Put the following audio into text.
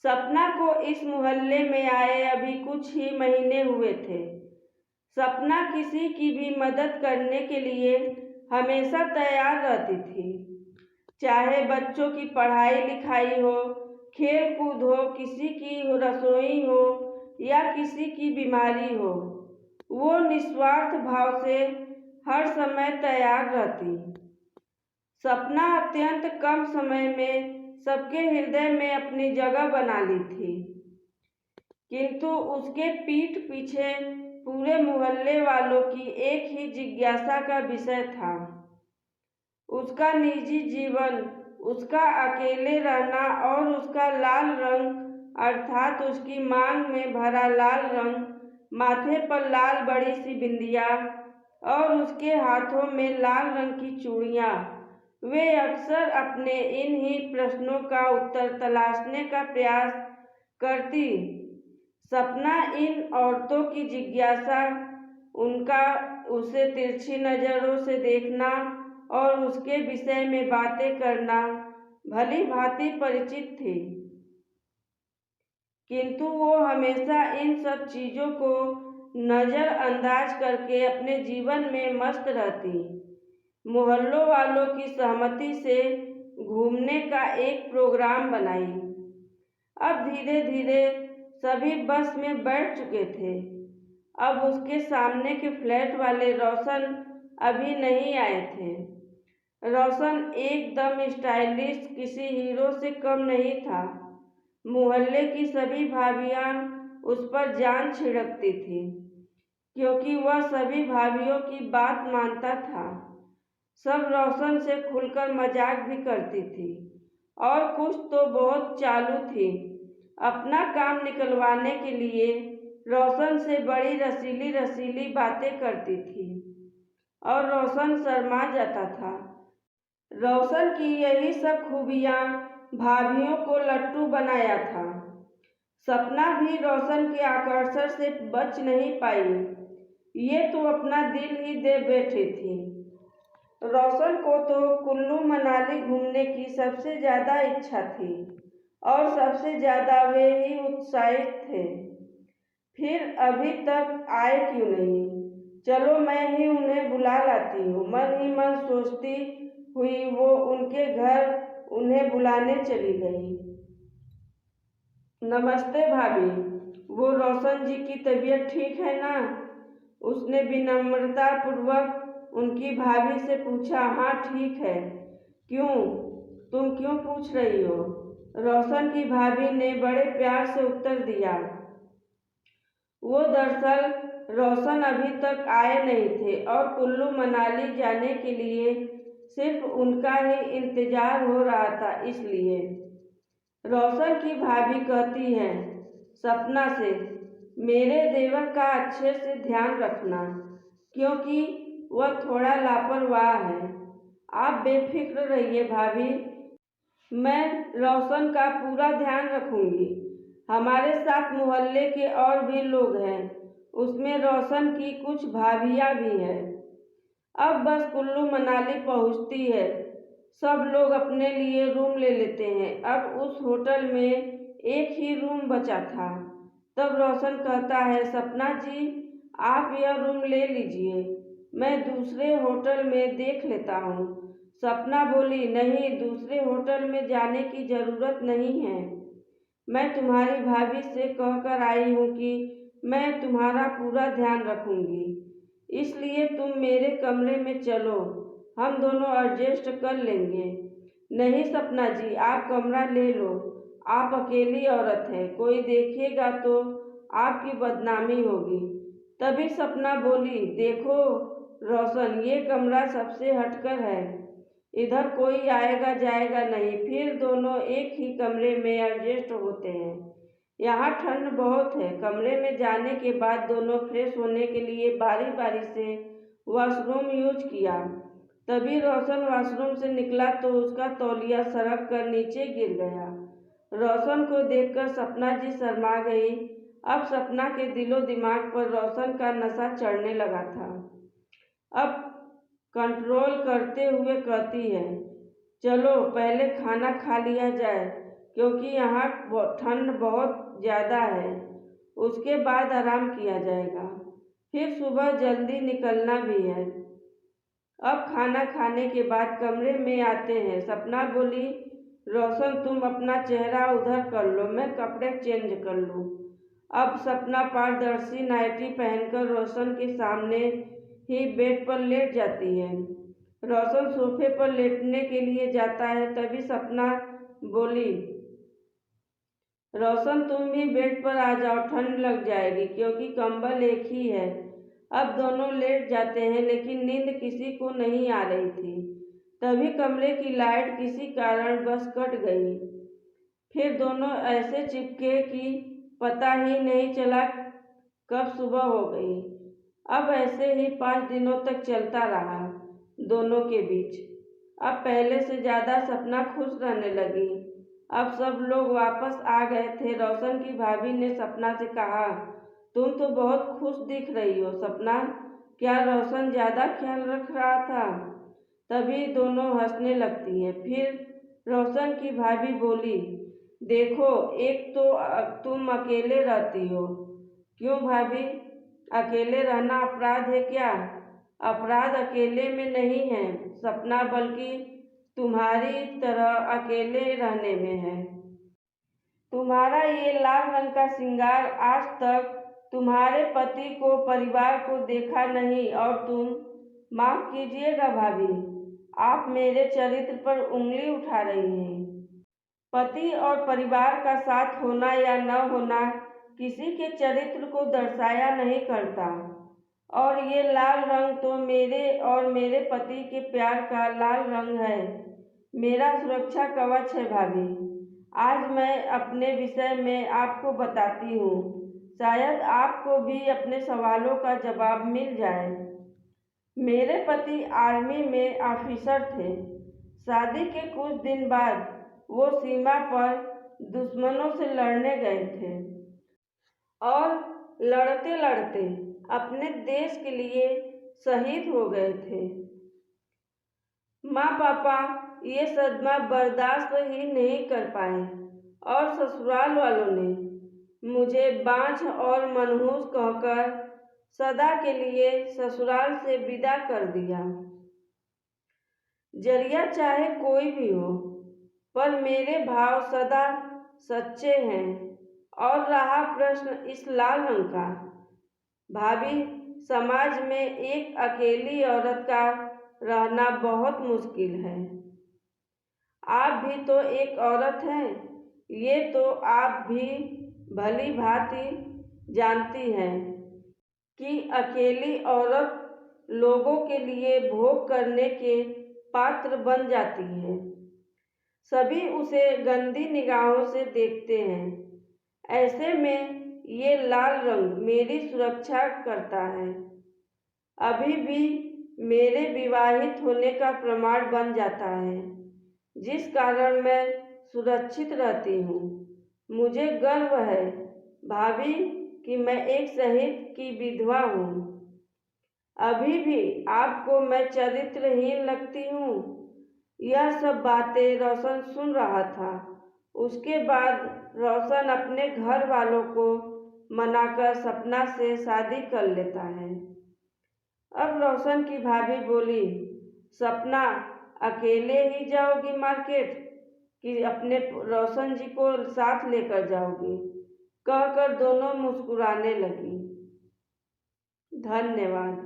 सपना को इस मोहल्ले में आए अभी कुछ ही महीने हुए थे। सपना किसी की भी मदद करने के लिए हमेशा तैयार रहती थी, चाहे बच्चों की पढ़ाई लिखाई हो, खेल कूद हो, किसी की रसोई हो या किसी की बीमारी हो। वो निस्वार्थ भाव से हर समय तैयार रहती। सपना अत्यंत कम समय में सबके हृदय में अपनी जगह बना ली थी, किंतु उसके पीठ पीछे पूरे मोहल्ले वालों की एक ही जिज्ञासा का विषय था। उसका निजी जीवन, उसका अकेले रहना और उसका लाल रंग अर्थात उसकी मांग में भरा लाल रंग, माथे पर लाल बड़ी सी बिंदिया और उसके हाथों में लाल रंग की चूड़ियाँ। वे अक्सर अपने इन ही प्रश्नों का उत्तर तलाशने का प्रयास करती। सपना इन औरतों की जिज्ञासा, उनका उसे तिरछी नज़रों से देखना और उसके विषय में बातें करना भली भांति परिचित थी, किंतु वो हमेशा इन सब चीज़ों को नज़रअंदाज करके अपने जीवन में मस्त रहती। मोहल्लों वालों की सहमति से घूमने का एक प्रोग्राम बनाई। अब धीरे धीरे सभी बस में बैठ चुके थे। अब उसके सामने के फ्लैट वाले रोशन अभी नहीं आए थे। रोशन एकदम स्टाइलिश, किसी हीरो से कम नहीं था। मोहल्ले की सभी भाभियां उस पर जान छिड़कती थी, क्योंकि वह सभी भाभियों की बात मानता था। सब रोशन से खुलकर मजाक भी करती थी और कुछ तो बहुत चालू थी। अपना काम निकलवाने के लिए रोशन से बड़ी रसीली रसीली बातें करती थी और रोशन शर्मा जाता था। रोशन की यही सब खूबियाँ भाभियों को लट्टू बनाया था। सपना भी रोशन के आकर्षण से बच नहीं पाई। ये तो अपना दिल ही दे बैठी थी। रोशन को तो कुल्लू मनाली घूमने की सबसे ज़्यादा इच्छा थी और सबसे ज़्यादा वे ही उत्साहित थे। फिर अभी तक आए क्यों नहीं? चलो मैं ही उन्हें बुला लाती हूँ। मन ही मन सोचती हुई वो उनके घर उन्हें बुलाने चली गई। नमस्ते भाभी, वो रोशन जी की तबीयत ठीक है ना? उसने विनम्रता पूर्वक उनकी भाभी से पूछा। हाँ ठीक है। क्यों? तुम क्यों पूछ रही हो? रोशन की भाभी ने बड़े प्यार से उत्तर दिया। वो दरअसल रोशन अभी तक आए नहीं थे और कुल्लू मनाली जाने के लिए सिर्फ उनका ही इंतजार हो रहा था। इसलिए रोशन की भाभी कहती है सपना से, मेरे देवर का अच्छे से ध्यान रखना, क्योंकि वह थोड़ा लापरवाह है। आप बेफिक्र रहिए भाभी, मैं रोशन का पूरा ध्यान रखूंगी। हमारे साथ मोहल्ले के और भी लोग हैं, उसमें रोशन की कुछ भाभियाँ भी हैं। अब बस कुल्लू मनाली पहुंचती है, सब लोग अपने लिए रूम ले लेते हैं। अब उस होटल में एक ही रूम बचा था। तब रोशन कहता है, सपना जी आप यह रूम ले लीजिए, मैं दूसरे होटल में देख लेता हूँ। सपना बोली, नहीं, दूसरे होटल में जाने की ज़रूरत नहीं है। मैं तुम्हारी भाभी से कहकर आई हूँ कि मैं तुम्हारा पूरा ध्यान रखूँगी, इसलिए तुम मेरे कमरे में चलो, हम दोनों एडजस्ट कर लेंगे। नहीं सपना जी, आप कमरा ले लो, आप अकेली औरत हैं, कोई देखेगा तो आपकी बदनामी होगी। तभी सपना बोली, देखो रोशन, ये कमरा सबसे हटकर है, इधर कोई आएगा जाएगा नहीं, फिर दोनों एक ही कमरे में एडजस्ट होते हैं। यहाँ ठंड बहुत है। कमरे में जाने के बाद दोनों फ्रेश होने के लिए बारी बारी से वॉशरूम यूज किया। तभी रोशन वॉशरूम से निकला तो उसका तौलिया सरक कर नीचे गिर गया। रोशन को देखकर सपना जी शर्मा गई। अब सपना के दिलो दिमाग पर रोशन का नशा चढ़ने लगा था। अब कंट्रोल करते हुए कहती है, चलो पहले खाना खा लिया जाए, क्योंकि यहाँ ठंड बहुत ज़्यादा है। उसके बाद आराम किया जाएगा, फिर सुबह जल्दी निकलना भी है। अब खाना खाने के बाद कमरे में आते हैं। सपना बोली, रोशन तुम अपना चेहरा उधर कर लो, मैं कपड़े चेंज कर लूँ। अब सपना पारदर्शी नाइटी पहनकर रोशन के सामने ही बेड पर लेट जाती है। रोशन सोफे पर लेटने के लिए जाता है, तभी सपना बोली, रोशन तुम भी बेड पर आ जाओ, ठंड लग जाएगी, क्योंकि कंबल एक ही है। अब दोनों लेट जाते हैं, लेकिन नींद किसी को नहीं आ रही थी। तभी कमरे की लाइट किसी कारण बस कट गई। फिर दोनों ऐसे चिपके कि पता ही नहीं चला कब सुबह हो गई। अब ऐसे ही 5 दिनों तक चलता रहा दोनों के बीच। अब पहले से ज़्यादा सपना खुश रहने लगी। अब सब लोग वापस आ गए थे। रोशन की भाभी ने सपना से कहा, तुम तो बहुत खुश दिख रही हो सपना, क्या रोशन ज़्यादा ख्याल रख रहा था? तभी दोनों हंसने लगती हैं। फिर रोशन की भाभी बोली, देखो, एक तो तुम अकेले रहती हो। क्यों भाभी, अकेले रहना अपराध है क्या? अपराध अकेले में नहीं है सपना, बल्कि तुम्हारी तरह अकेले रहने में है। तुम्हारा ये लाल रंग का श्रृंगार आज तक तुम्हारे पति को, परिवार को देखा नहीं, और तुम, माफ कीजिएगा भाभी, आप मेरे चरित्र पर उंगली उठा रही हैं। पति और परिवार का साथ होना या न होना किसी के चरित्र को दर्शाया नहीं करता, और ये लाल रंग तो मेरे और मेरे पति के प्यार का लाल रंग है, मेरा सुरक्षा कवच है भाभी। आज मैं अपने विषय में आपको बताती हूँ, शायद आपको भी अपने सवालों का जवाब मिल जाए। मेरे पति आर्मी में ऑफिसर थे। शादी के कुछ दिन बाद वो सीमा पर दुश्मनों से लड़ने गए थे, और लड़ते लड़ते अपने देश के लिए शहीद हो गए थे। माँ पापा ये सदमा बर्दाश्त ही नहीं कर पाए, और ससुराल वालों ने मुझे बांझ और मनहूस कहकर सदा के लिए ससुराल से विदा कर दिया। जरिया चाहे कोई भी हो, पर मेरे भाव सदा सच्चे हैं। और रहा प्रश्न इस लाल रंग का, भाभी, समाज में एक अकेली औरत का रहना बहुत मुश्किल है। आप भी तो एक औरत हैं, ये तो आप भी भली भांति जानती हैं कि अकेली औरत लोगों के लिए भोग करने के पात्र बन जाती है। सभी उसे गंदी निगाहों से देखते हैं। ऐसे में ये लाल रंग मेरी सुरक्षा करता है, अभी भी मेरे विवाहित होने का प्रमाण बन जाता है, जिस कारण मैं सुरक्षित रहती हूँ। मुझे गर्व है भाभी कि मैं एक शहीद की विधवा हूँ। अभी भी आपको मैं चरित्रहीन लगती हूँ? यह सब बातें रोशन सुन रहा था। उसके बाद रोशन अपने घर वालों को मनाकर सपना से शादी कर लेता है। अब रोशन की भाभी बोली, सपना, अकेले ही जाओगी मार्केट कि अपने रोशन जी को साथ लेकर जाओगी? कहकर दोनों मुस्कुराने लगी। धन्यवाद।